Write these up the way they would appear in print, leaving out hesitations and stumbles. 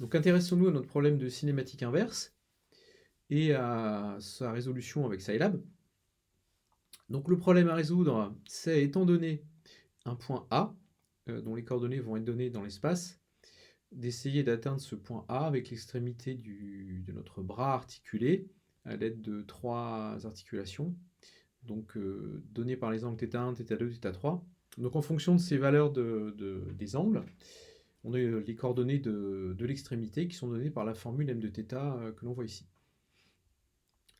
Donc intéressons-nous à notre problème de cinématique inverse et à sa résolution avec Scilab. Donc le problème à résoudre, c'est étant donné un point A, dont les coordonnées vont être données dans l'espace, d'essayer d'atteindre ce point A avec l'extrémité de notre bras articulé à l'aide de trois articulations, donc données par les angles θ1, θ2, θ3. Donc en fonction de ces valeurs des angles, on a les coordonnées de l'extrémité qui sont données par la formule m de θ que l'on voit ici.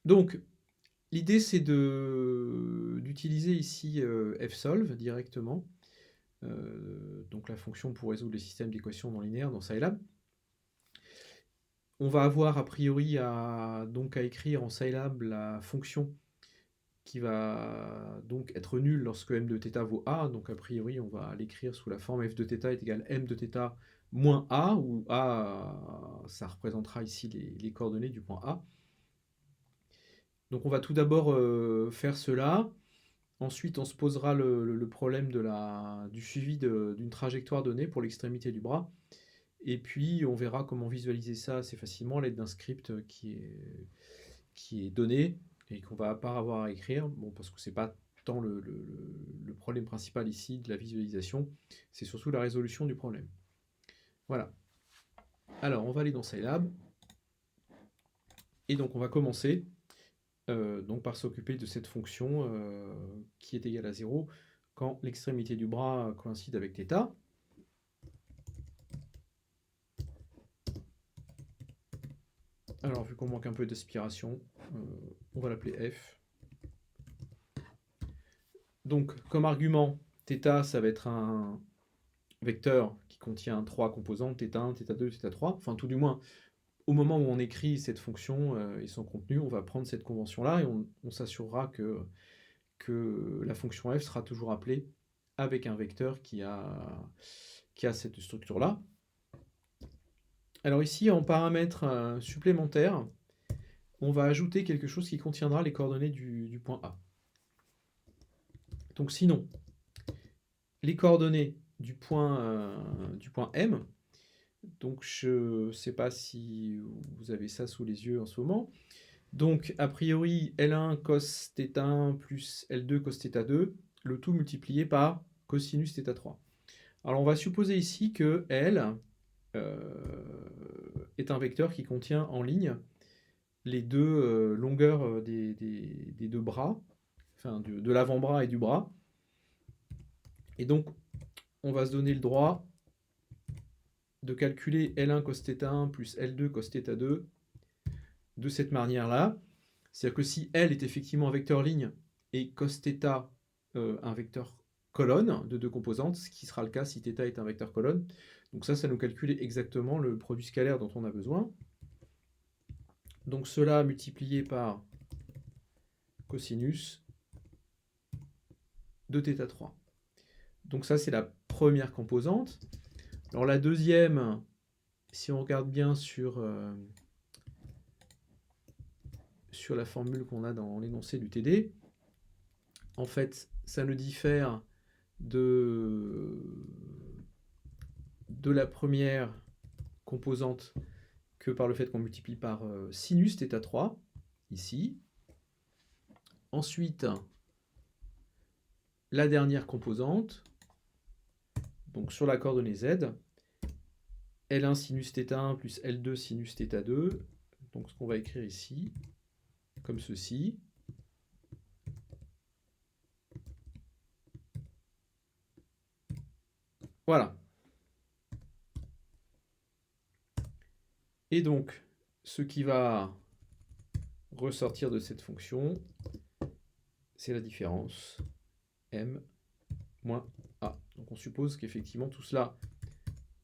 Donc l'idée c'est d'utiliser ici fsolve directement, donc la fonction pour résoudre les systèmes d'équations non linéaires dans Scilab. On va avoir a priori donc à écrire en Scilab la fonction qui va donc être nulle lorsque m de θ vaut a, donc a priori on va l'écrire sous la forme f de θ est égal m de θ moins a, où a ça représentera ici les coordonnées du point A. Donc on va tout d'abord faire cela, ensuite on se posera le problème du suivi d'une trajectoire donnée pour l'extrémité du bras, et puis on verra comment visualiser ça assez facilement à l'aide d'un script qui est donné et qu'on va pas avoir à écrire, bon, parce que c'est pas tant le problème principal ici de la visualisation, c'est surtout la résolution du problème. Voilà. Alors on va aller dans Scilab, et donc on va commencer donc par s'occuper de cette fonction qui est égale à 0 quand l'extrémité du bras coïncide avec θ. Alors vu qu'on manque un peu d'aspiration, on va l'appeler f. Donc comme argument, θ ça va être un vecteur qui contient trois composantes, θ1, θ2, θ3, enfin tout du moins au moment où on écrit cette fonction et son contenu, on va prendre cette convention-là et on s'assurera que la fonction f sera toujours appelée avec un vecteur qui a cette structure-là. Alors ici, en paramètre supplémentaire, on va ajouter quelque chose qui contiendra les coordonnées du point A. Donc sinon, les coordonnées du point M, donc je ne sais pas si vous avez ça sous les yeux en ce moment. Donc a priori L1 cos θ1 plus L2 cos θ2, le tout multiplié par cosinus θ3. Alors on va supposer ici que L est un vecteur qui contient en ligne les deux longueurs des deux bras, enfin de l'avant-bras et du bras. Et donc on va se donner le droit de calculer L1 cos θ1 plus L2 cos θ2 de cette manière-là. C'est-à-dire que si L est effectivement un vecteur ligne et cos θ un vecteur colonne de deux composantes, ce qui sera le cas si θ est un vecteur colonne. Donc ça nous calcule exactement le produit scalaire dont on a besoin. Donc cela multiplié par cosinus de θ3. Donc ça c'est la première composante. Alors la deuxième, si on regarde bien sur la formule qu'on a dans l'énoncé du TD, en fait ça ne diffère de la première composante que par le fait qu'on multiplie par sinus θ3, ici. Ensuite, la dernière composante, donc sur la coordonnée z, L1 sinus θ1 plus L2 sinus θ2, donc ce qu'on va écrire ici, comme ceci. Voilà. Et donc, ce qui va ressortir de cette fonction, c'est la différence m moins a. Donc on suppose qu'effectivement tout cela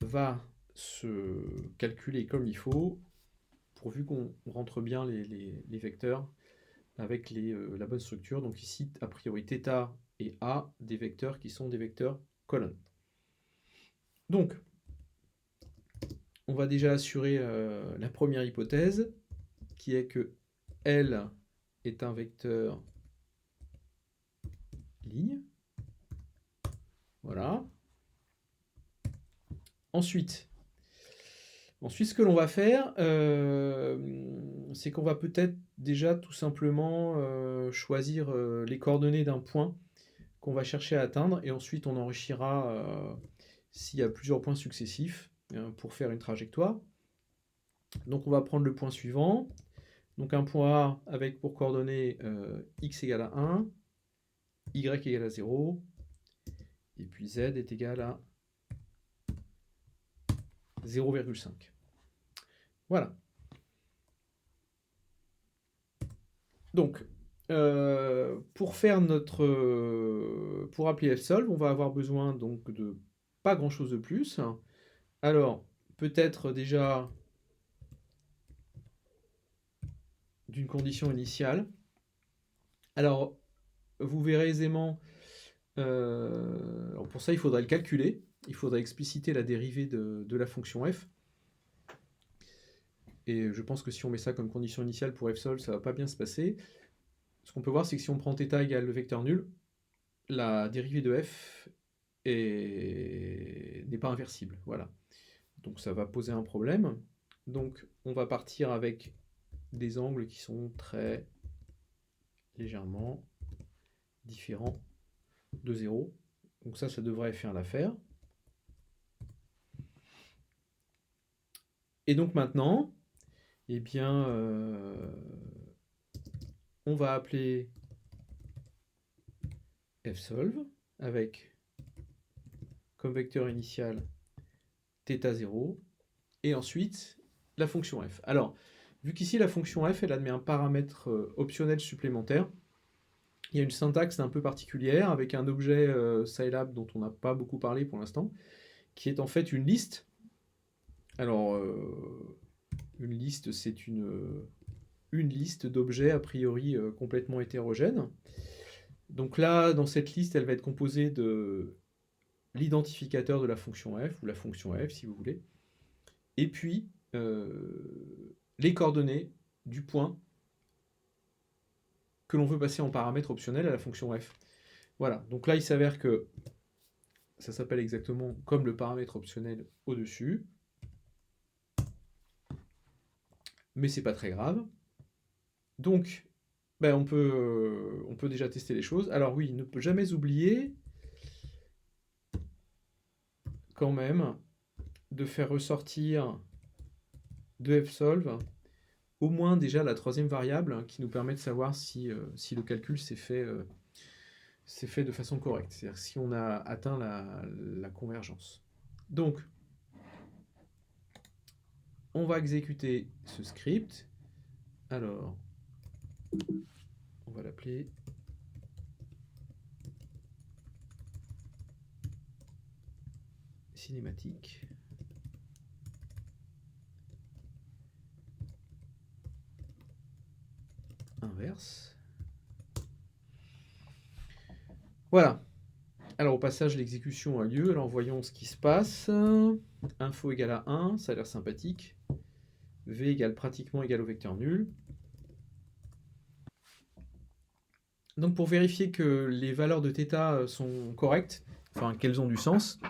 va se calculer comme il faut, pourvu qu'on rentre bien les vecteurs avec la bonne structure. Donc ici, a priori, θ et a, des vecteurs qui sont des vecteurs colonnes. Donc, on va déjà assurer la première hypothèse, qui est que L est un vecteur ligne. Voilà. Ensuite, Ensuite, ce que l'on va faire, c'est qu'on va peut-être déjà tout simplement choisir les coordonnées d'un point qu'on va chercher à atteindre, et ensuite on enrichira s'il y a plusieurs points successifs pour faire une trajectoire. Donc on va prendre le point suivant, donc un point A avec pour coordonnées x égale à 1, y égale à 0, et puis z est égal à 0,5. Voilà. Donc, pour appeler fsolve, on va avoir besoin donc de pas grand chose de plus. Alors, peut-être déjà d'une condition initiale. Alors, vous verrez aisément, alors pour ça il faudrait le calculer, il faudrait expliciter la dérivée de la fonction f. Et je pense que si on met ça comme condition initiale pour fsolve, ça va pas bien se passer. Ce qu'on peut voir, c'est que si on prend θ égale le vecteur nul, la dérivée de f n'est pas inversible. Voilà. Donc ça va poser un problème. Donc on va partir avec des angles qui sont très légèrement différents de 0. Donc ça devrait faire l'affaire. Et donc maintenant, eh bien, on va appeler fsolve avec comme vecteur initial θ0 et ensuite la fonction f. Alors, vu qu'ici la fonction f, elle admet un paramètre optionnel supplémentaire, il y a une syntaxe un peu particulière avec un objet Scilab dont on n'a pas beaucoup parlé pour l'instant, qui est en fait une liste. Alors, une liste, c'est une liste d'objets a priori complètement hétérogènes. Donc là, dans cette liste, elle va être composée de l'identificateur de la fonction f, ou la fonction f si vous voulez, et puis les coordonnées du point que l'on veut passer en paramètre optionnel à la fonction f. Voilà, donc là il s'avère que ça s'appelle exactement comme le paramètre optionnel au-dessus, mais c'est pas très grave. Donc, ben, on peut déjà tester les choses. Alors oui, ne peut jamais oublier quand même de faire ressortir de fsolve au moins déjà la troisième variable qui nous permet de savoir si le calcul s'est fait de façon correcte, c'est-à-dire si on a atteint la convergence. Donc, on va exécuter ce script. Alors, on va l'appeler cinématique. Inverse. Voilà. Alors au passage, l'exécution a lieu. Alors voyons ce qui se passe. Info égale à 1, ça a l'air sympathique. V égale pratiquement égal au vecteur nul. Donc pour vérifier que les valeurs de θ sont correctes, enfin qu'elles ont du sens,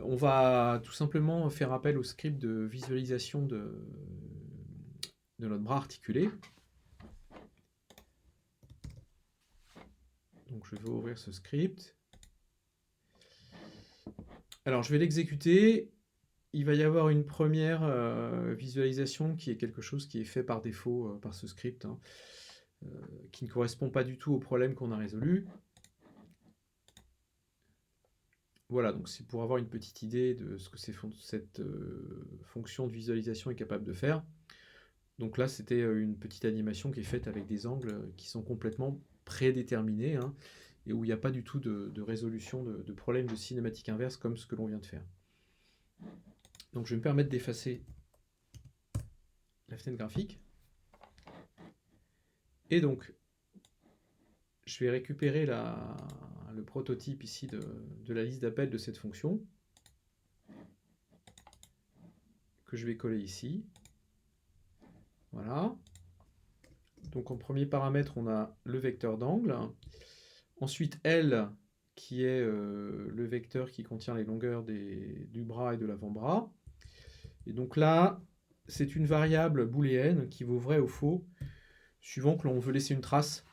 on va tout simplement faire appel au script de visualisation de notre bras articulé. Donc je vais ouvrir ce script. Alors je vais l'exécuter. Il va y avoir une première visualisation qui est quelque chose qui est fait par défaut par ce script, hein, qui ne correspond pas du tout au problème qu'on a résolu. Voilà, donc c'est pour avoir une petite idée de ce que cette fonction de visualisation est capable de faire. Donc là, c'était une petite animation qui est faite avec des angles qui sont complètement prédéterminés, hein, et où il n'y a pas du tout de résolution de problème de cinématique inverse comme ce que l'on vient de faire. Donc je vais me permettre d'effacer la fenêtre graphique. Et donc, je vais récupérer le prototype ici de la liste d'appels de cette fonction, que je vais coller ici. Voilà. Donc en premier paramètre, on a le vecteur d'angle. Ensuite, L, qui est le vecteur qui contient les longueurs du bras et de l'avant-bras. Et donc là, c'est une variable booléenne qui vaut vrai ou faux, suivant que l'on veut laisser une trace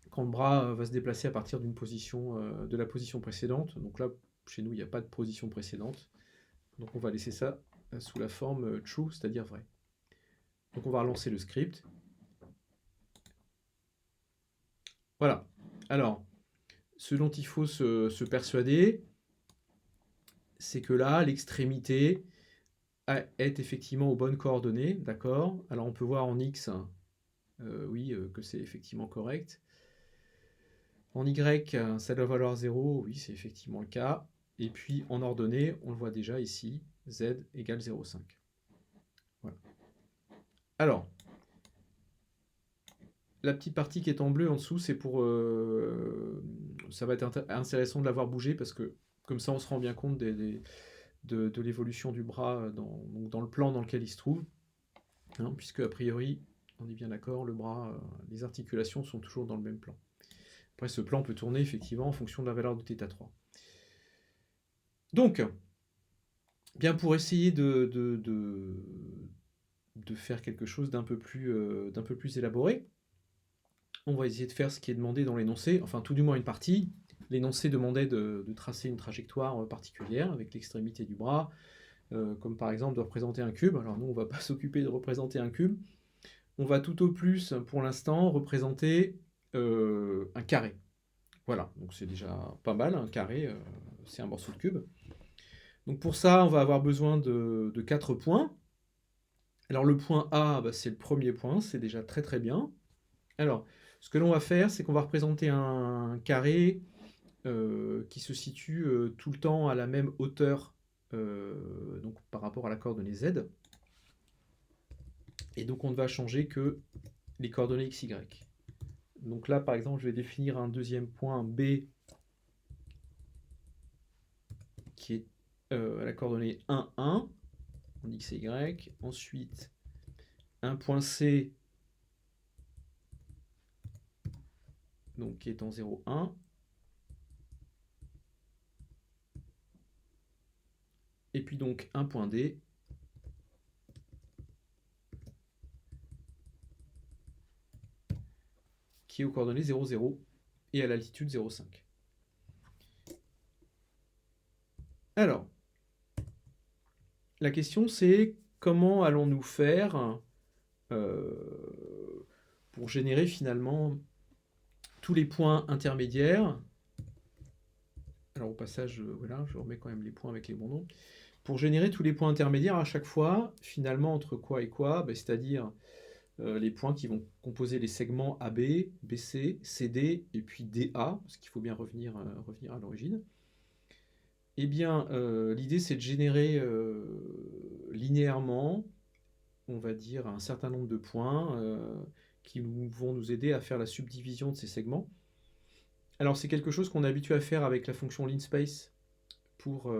quand le bras va se déplacer à partir d'une position, de la position précédente. Donc là, chez nous, il n'y a pas de position précédente. Donc on va laisser ça sous la forme true, c'est-à-dire vrai. Donc on va relancer le script. Voilà. Alors, ce dont il faut se persuader, c'est que là, l'extrémité est effectivement aux bonnes coordonnées, d'accord? Alors on peut voir en X, oui, que c'est effectivement correct. En Y, ça doit valoir 0, oui, c'est effectivement le cas. Et puis en ordonnée, on le voit déjà ici, Z égale 0,5. Voilà. Alors, la petite partie qui est en bleu en dessous, c'est pour... ça va être intéressant de l'avoir bougé parce que comme ça, on se rend bien compte de l'évolution du bras dans le plan dans lequel il se trouve. Hein, puisque a priori, on est bien d'accord, le bras, les articulations sont toujours dans le même plan. Après, ce plan peut tourner effectivement en fonction de la valeur de θ3. Donc, bien pour essayer de faire quelque chose d'un peu plus élaboré, on va essayer de faire ce qui est demandé dans l'énoncé, enfin tout du moins une partie. L'énoncé demandait de tracer une trajectoire particulière avec l'extrémité du bras, comme par exemple de représenter un cube. Alors nous, on ne va pas s'occuper de représenter un cube. On va tout au plus, pour l'instant, représenter un carré. Voilà, donc c'est déjà pas mal, un carré, c'est un morceau de cube. Donc pour ça, on va avoir besoin de 4 points. Alors le point A, bah, c'est le premier point, c'est déjà très très bien. Alors, ce que l'on va faire, c'est qu'on va représenter un carré qui se situe tout le temps à la même hauteur donc par rapport à la coordonnée Z. Et donc on ne va changer que les coordonnées x, y. Donc là, par exemple, je vais définir un deuxième point B qui est à la coordonnée 1, 1, en x et y. Ensuite, un point C, donc qui est en 0, 1. Et puis donc un point D, qui est aux coordonnées 0, 0 et à l'altitude 0,5. Alors, la question c'est comment allons-nous faire pour générer finalement tous les points intermédiaires. Alors au passage, voilà, je remets quand même les points avec les bons noms. Pour générer tous les points intermédiaires à chaque fois, finalement entre quoi et quoi, ben, c'est-à-dire les points qui vont composer les segments AB, BC, CD et puis DA, parce qu'il faut bien revenir à l'origine. Eh bien, l'idée c'est de générer linéairement, on va dire, un certain nombre de points qui vont nous aider à faire la subdivision de ces segments. Alors c'est quelque chose qu'on est habitué à faire avec la fonction linspace pour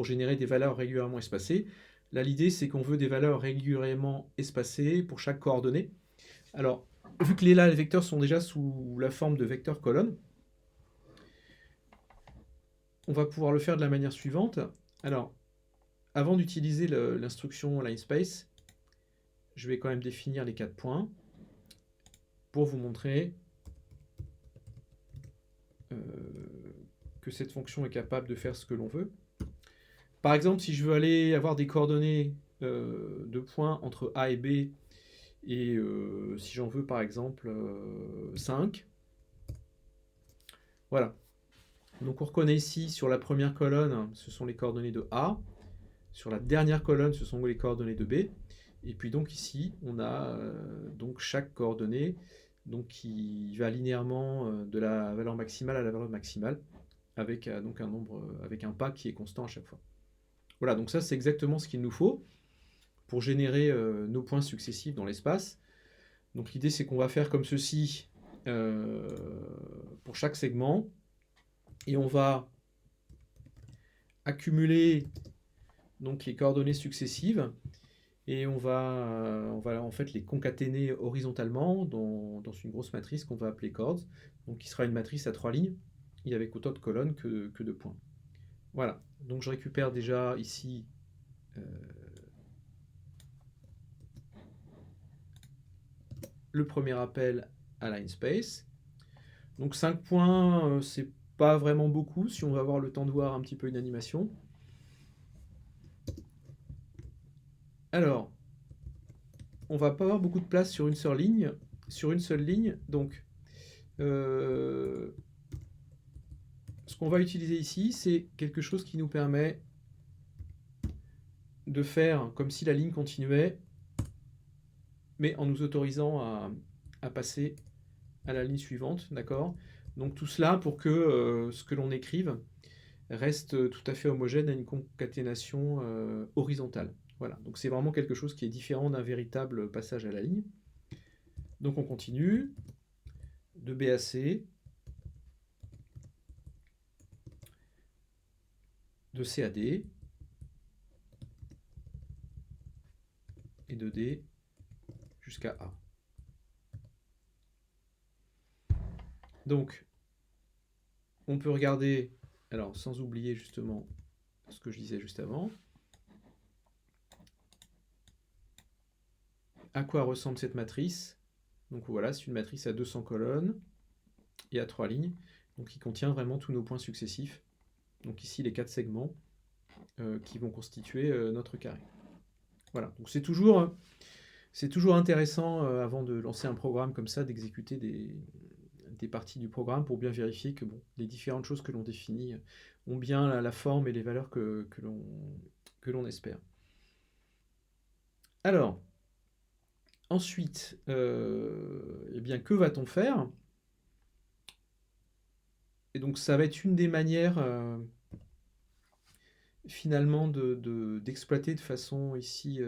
générer des valeurs régulièrement espacées. Là, l'idée c'est qu'on veut des valeurs régulièrement espacées pour chaque coordonnée. Alors, vu que les vecteurs sont déjà sous la forme de vecteurs colonnes, on va pouvoir le faire de la manière suivante. Alors, avant d'utiliser l'instruction linspace, je vais quand même définir les 4 points pour vous montrer que cette fonction est capable de faire ce que l'on veut. Par exemple, si je veux aller avoir des coordonnées de points entre A et B, et si j'en veux par exemple 5, voilà. Donc on reconnaît ici sur la première colonne, ce sont les coordonnées de A, sur la dernière colonne, ce sont les coordonnées de B, et puis donc ici, on a donc chaque coordonnée donc, qui va linéairement de la valeur maximale à la valeur maximale, avec donc un nombre, avec un pas qui est constant à chaque fois. Voilà, donc ça c'est exactement ce qu'il nous faut pour générer nos points successifs dans l'espace. Donc l'idée c'est qu'on va faire comme ceci pour chaque segment, et on va accumuler donc les coordonnées successives, et on va en fait les concaténer horizontalement dans une grosse matrice qu'on va appeler chords, donc qui sera une matrice à 3 lignes, et avec autant de colonnes que de points. Voilà, donc je récupère déjà ici le premier appel à LineSpace. Donc 5 points, c'est pas vraiment beaucoup si on va avoir le temps de voir un petit peu une animation. Alors, on va pas avoir beaucoup de place sur une seule ligne, donc ce qu'on va utiliser ici, c'est quelque chose qui nous permet de faire comme si la ligne continuait, mais en nous autorisant à passer à la ligne suivante, d'accord? Donc tout cela pour que ce que l'on écrive reste tout à fait homogène à une concaténation horizontale. Voilà, donc c'est vraiment quelque chose qui est différent d'un véritable passage à la ligne. Donc on continue, de B à C, de C à D, et de D jusqu'à A. Donc, on peut regarder, alors sans oublier justement ce que je disais juste avant, à quoi ressemble cette matrice. Donc voilà, c'est une matrice à 200 colonnes et à 3 lignes, donc qui contient vraiment tous nos points successifs. Donc ici, les 4 segments qui vont constituer notre carré. Voilà, donc c'est toujours intéressant avant de lancer un programme comme ça, d'exécuter des parties du programme pour bien vérifier que bon, les différentes choses que l'on définit ont bien la forme et les valeurs que l'on espère. Alors, ensuite, eh bien, que va-t-on faire? Et donc ça va être une des manières finalement d'exploiter de façon ici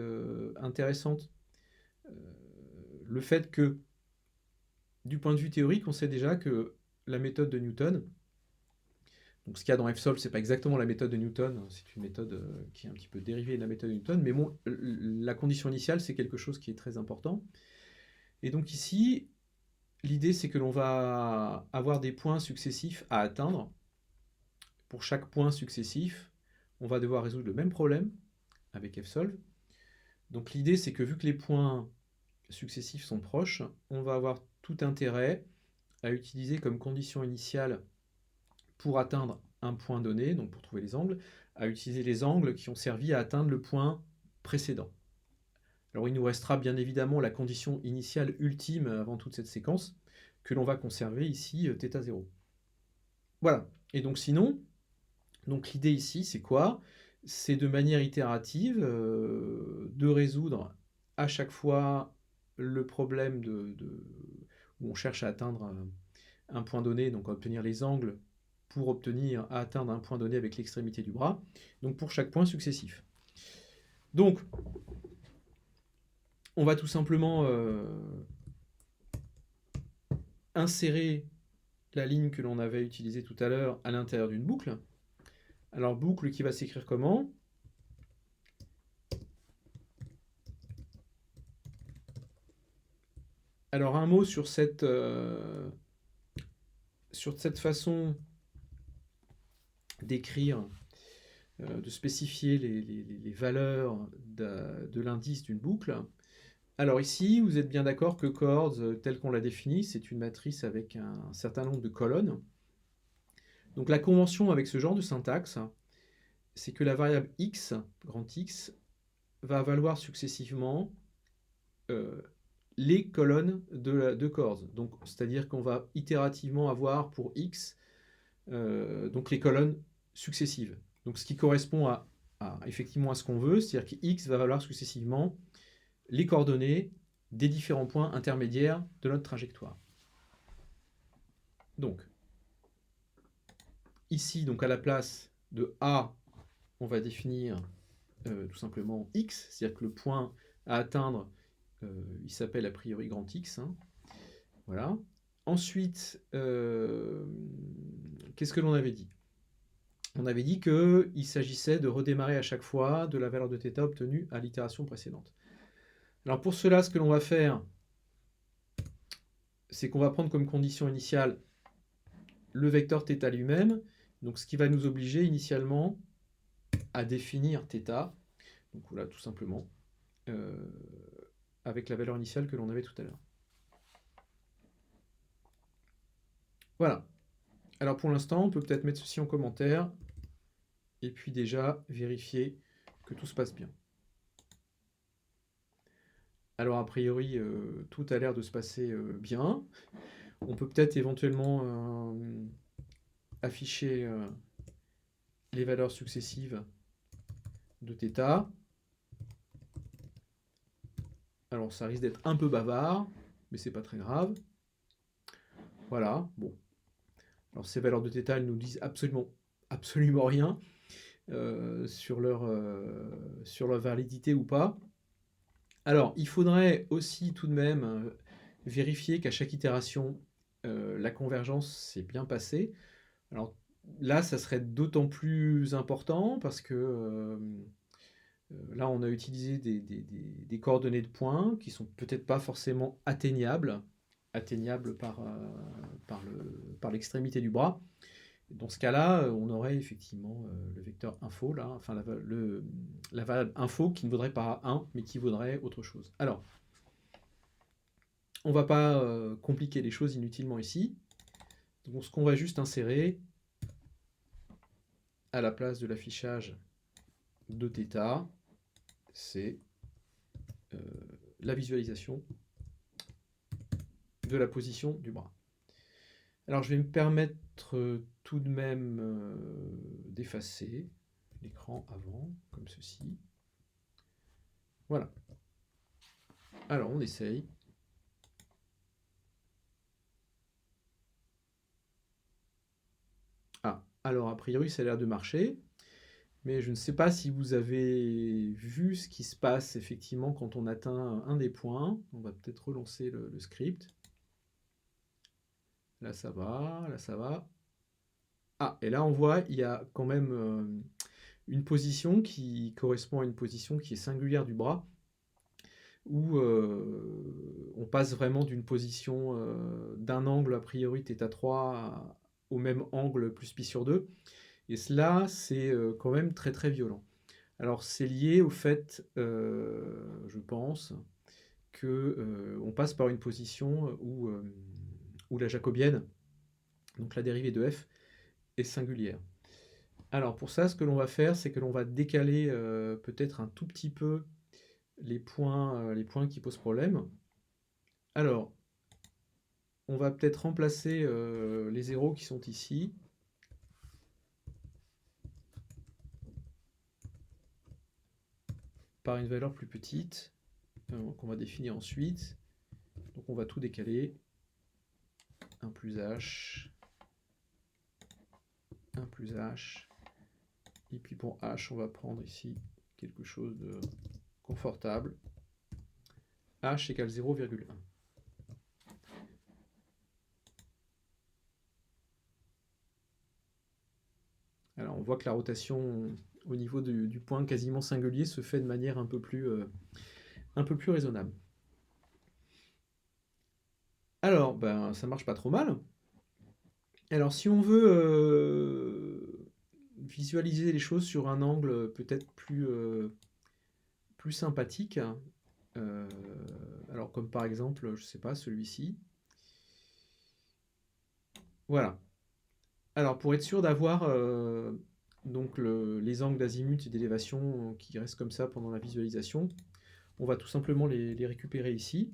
intéressante le fait que du point de vue théorique, on sait déjà que la méthode de Newton, donc ce qu'il y a dans FSOLVE, c'est pas exactement la méthode de Newton, c'est une méthode qui est un petit peu dérivée de la méthode de Newton, mais bon, la condition initiale, c'est quelque chose qui est très important. Et donc ici, l'idée, c'est que l'on va avoir des points successifs à atteindre. Pour chaque point successif, on va devoir résoudre le même problème avec FSOLVE. Donc l'idée, c'est que vu que les points successifs sont proches, on va avoir tout intérêt à utiliser comme condition initiale pour atteindre un point donné, donc pour trouver les angles, à utiliser les angles qui ont servi à atteindre le point précédent. Alors il nous restera bien évidemment la condition initiale ultime avant toute cette séquence, que l'on va conserver ici, θ0. Voilà, et donc sinon, donc l'idée ici c'est quoi? C'est de manière itérative de résoudre à chaque fois le problème où on cherche à atteindre un point donné, donc à obtenir les angles pour atteindre un point donné avec l'extrémité du bras, donc pour chaque point successif. Donc, on va tout simplement insérer la ligne que l'on avait utilisée tout à l'heure à l'intérieur d'une boucle. Alors, boucle qui va s'écrire comment? Alors, un mot sur cette façon d'écrire, de spécifier les valeurs de l'indice d'une boucle. Alors ici, vous êtes bien d'accord que chords, tel qu'on l'a défini, c'est une matrice avec un certain nombre de colonnes. Donc la convention avec ce genre de syntaxe, c'est que la variable x, grand X, va valoir successivement les colonnes de chords. Donc c'est-à-dire qu'on va itérativement avoir pour x donc les colonnes successives. Donc ce qui correspond effectivement à ce qu'on veut, c'est-à-dire que x va valoir successivement les coordonnées des différents points intermédiaires de notre trajectoire. Donc, ici, donc à la place de A, on va définir tout simplement X, c'est-à-dire que le point à atteindre, il s'appelle a priori grand X. Hein. Voilà. Ensuite, qu'est-ce que l'on avait dit? On avait dit qu'il s'agissait de redémarrer à chaque fois de la valeur de θ obtenue à l'itération précédente. Alors pour cela, ce que l'on va faire, c'est qu'on va prendre comme condition initiale le vecteur θ lui-même, donc ce qui va nous obliger initialement à définir θ, donc voilà tout simplement, avec la valeur initiale que l'on avait tout à l'heure. Voilà. Alors pour l'instant, on peut peut-être mettre ceci en commentaire et puis déjà vérifier que tout se passe bien. Alors a priori, tout a l'air de se passer bien. On peut peut-être éventuellement afficher les valeurs successives de θ. Alors ça risque d'être un peu bavard, mais c'est pas très grave. Voilà, bon. Alors ces valeurs de θ, elles nous disent absolument rien sur leur validité ou pas. Alors, il faudrait aussi tout de même vérifier qu'à chaque itération, la convergence s'est bien passée. Alors là, ça serait d'autant plus important parce que là, on a utilisé des coordonnées de points qui sont peut-être pas forcément atteignables par l'extrémité du bras. Dans ce cas-là, on aurait effectivement le vecteur info, là, enfin la variable info qui ne vaudrait pas 1, mais qui vaudrait autre chose. Alors, on ne va pas compliquer les choses inutilement ici. Donc, ce qu'on va juste insérer à la place de l'affichage de θ, c'est la visualisation de la position du bras. Alors, je vais me permettre tout de même d'effacer l'écran avant, comme ceci. Voilà. Alors, on essaye. Ah, alors a priori, ça a l'air de marcher. Mais je ne sais pas si vous avez vu ce qui se passe effectivement quand on atteint un des points. On va peut-être relancer le script. Là, ça va, là, ça va. Ah, et là, on voit, il y a quand même une position qui correspond à une position qui est singulière du bras, où on passe vraiment d'une position d'un angle a priori θ3 au même angle plus pi sur 2. Et cela, c'est quand même très très violent. Alors c'est lié au fait, je pense, que on passe par une position où la jacobienne, donc la dérivée de f, est singulière. Alors pour ça, ce que l'on va faire, c'est que l'on va décaler peut-être un tout petit peu les points qui posent problème. Alors, on va peut-être remplacer les zéros qui sont ici par une valeur plus petite qu'on va définir ensuite. Donc on va tout décaler. 1 plus h, 1 plus h. Et puis pour h, on va prendre ici quelque chose de confortable. H égale 0,1. Alors on voit que la rotation au niveau du point quasiment singulier se fait de manière un peu plus raisonnable. Alors, ben, ça marche pas trop mal. Alors si on veut visualiser les choses sur un angle peut-être plus sympathique, alors comme par exemple, je sais pas, celui-ci. Voilà. Alors pour être sûr d'avoir donc les angles d'azimut et d'élévation qui restent comme ça pendant la visualisation, on va tout simplement les récupérer ici.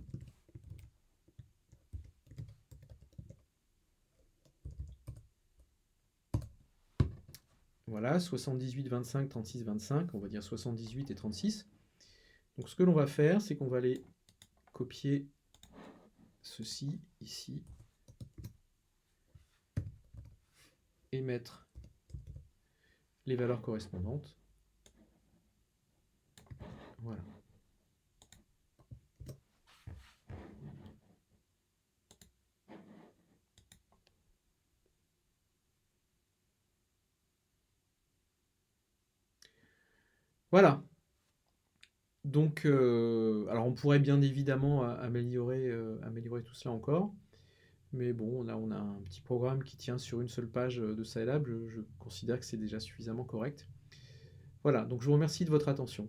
Voilà, 78, 25, 36, 25, on va dire 78 et 36. Donc ce que l'on va faire, c'est qu'on va aller copier ceci ici et mettre les valeurs correspondantes. Voilà. Voilà. Donc, alors on pourrait bien évidemment améliorer tout cela encore. Mais bon, là on a un petit programme qui tient sur une seule page de Scilab. Je considère que c'est déjà suffisamment correct. Voilà, donc je vous remercie de votre attention.